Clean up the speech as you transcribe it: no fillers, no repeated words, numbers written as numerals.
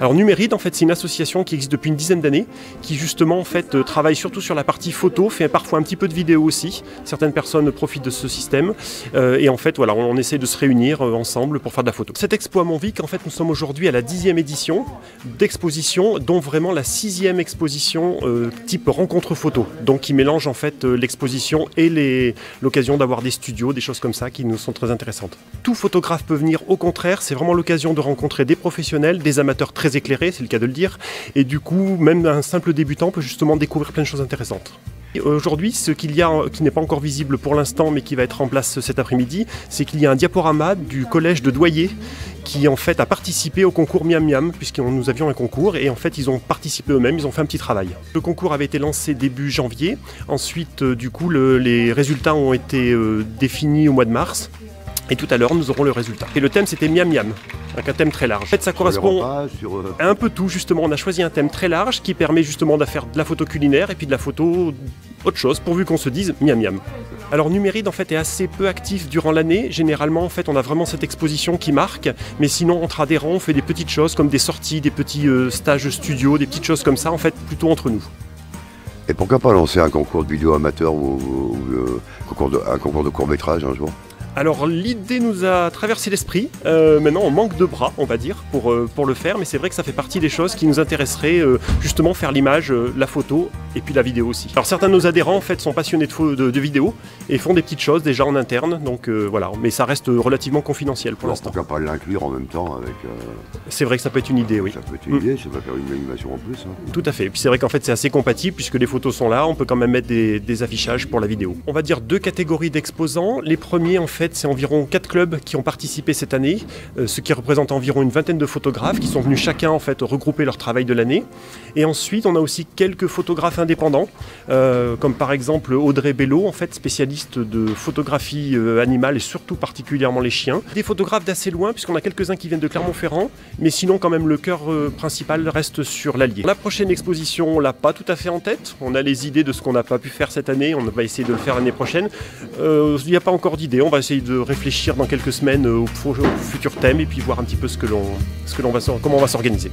Alors Numéride, en fait, c'est une association qui existe depuis une dizaine d'années, qui justement en fait travaille surtout sur la partie photo, fait parfois un petit peu de vidéo aussi. Certaines personnes profitent de ce système et en fait voilà, on essaie de se réunir ensemble pour faire de la photo. Cette expo à Montvic, en fait, nous sommes aujourd'hui à la 10e édition d'exposition, dont vraiment la 6e exposition type rencontre photo, donc qui mélange en fait l'exposition et l'occasion d'avoir des studios, des choses comme ça qui nous sont très intéressantes. Tout photographe peut venir, au contraire, c'est vraiment l'occasion de rencontrer des professionnels, des amateurs très éclairé, c'est le cas de le dire, et du coup même un simple débutant peut justement découvrir plein de choses intéressantes. Aujourd'hui, ce qu'il y a, qui n'est pas encore visible pour l'instant mais qui va être en place cet après-midi, c'est qu'il y a un diaporama du collège de Doyer qui en fait a participé au concours Miam Miam, puisque nous avions un concours et en fait ils ont participé eux-mêmes, ils ont fait un petit travail. Le concours avait été lancé début janvier, ensuite du coup les résultats ont été définis au mois de mars. Et tout à l'heure, nous aurons le résultat. Et le thème, c'était Miam Miam, avec un thème très large. En fait, ça correspond à un peu tout, justement. On a choisi un thème très large qui permet justement de faire de la photo culinaire et puis de la photo autre chose, pourvu qu'on se dise Miam Miam. Alors Numéride, en fait, est assez peu actif durant l'année. Généralement, en fait, on a vraiment cette exposition qui marque. Mais sinon, entre adhérents, on fait des petites choses comme des sorties, des petits stages studio, des petites choses comme ça, en fait, plutôt entre nous. Et pourquoi pas lancer un concours de vidéo amateur ou un concours de court-métrage un jour ? Alors l'idée nous a traversé l'esprit, maintenant on manque de bras on va dire pour le faire, mais c'est vrai que ça fait partie des choses qui nous intéresseraient, justement faire l'image, la photo et puis la vidéo aussi. Alors certains de nos adhérents en fait sont passionnés de vidéo et font des petites choses déjà en interne, donc voilà, mais ça reste relativement confidentiel pour l'instant. Pourquoi pas l'inclure en même temps avec... C'est vrai que ça peut être une idée, oui. Ça peut être une idée, ça va faire une animation en plus. Hein. Tout à fait, et puis c'est vrai qu'en fait c'est assez compatible puisque les photos sont là, on peut quand même mettre des affichages pour la vidéo. On va dire deux catégories d'exposants, les premiers en fait c'est environ 4 clubs qui ont participé cette année, ce qui représente environ une vingtaine de photographes qui sont venus chacun en fait regrouper leur travail de l'année. Et ensuite on a aussi quelques photographes indépendants, comme par exemple Audrey Bello, en fait spécialiste de photographie animale et surtout particulièrement les chiens. Des photographes d'assez loin puisqu'on a quelques-uns qui viennent de Clermont-Ferrand, mais sinon quand même le cœur principal reste sur l'Allier. La prochaine exposition on l'a pas tout à fait en tête, on a les idées de ce qu'on n'a pas pu faire cette année, on va essayer de le faire l'année prochaine. Il n'y a pas encore d'idée, on va essayer de réfléchir dans quelques semaines au futur thème et puis voir un petit peu comment on va s'organiser.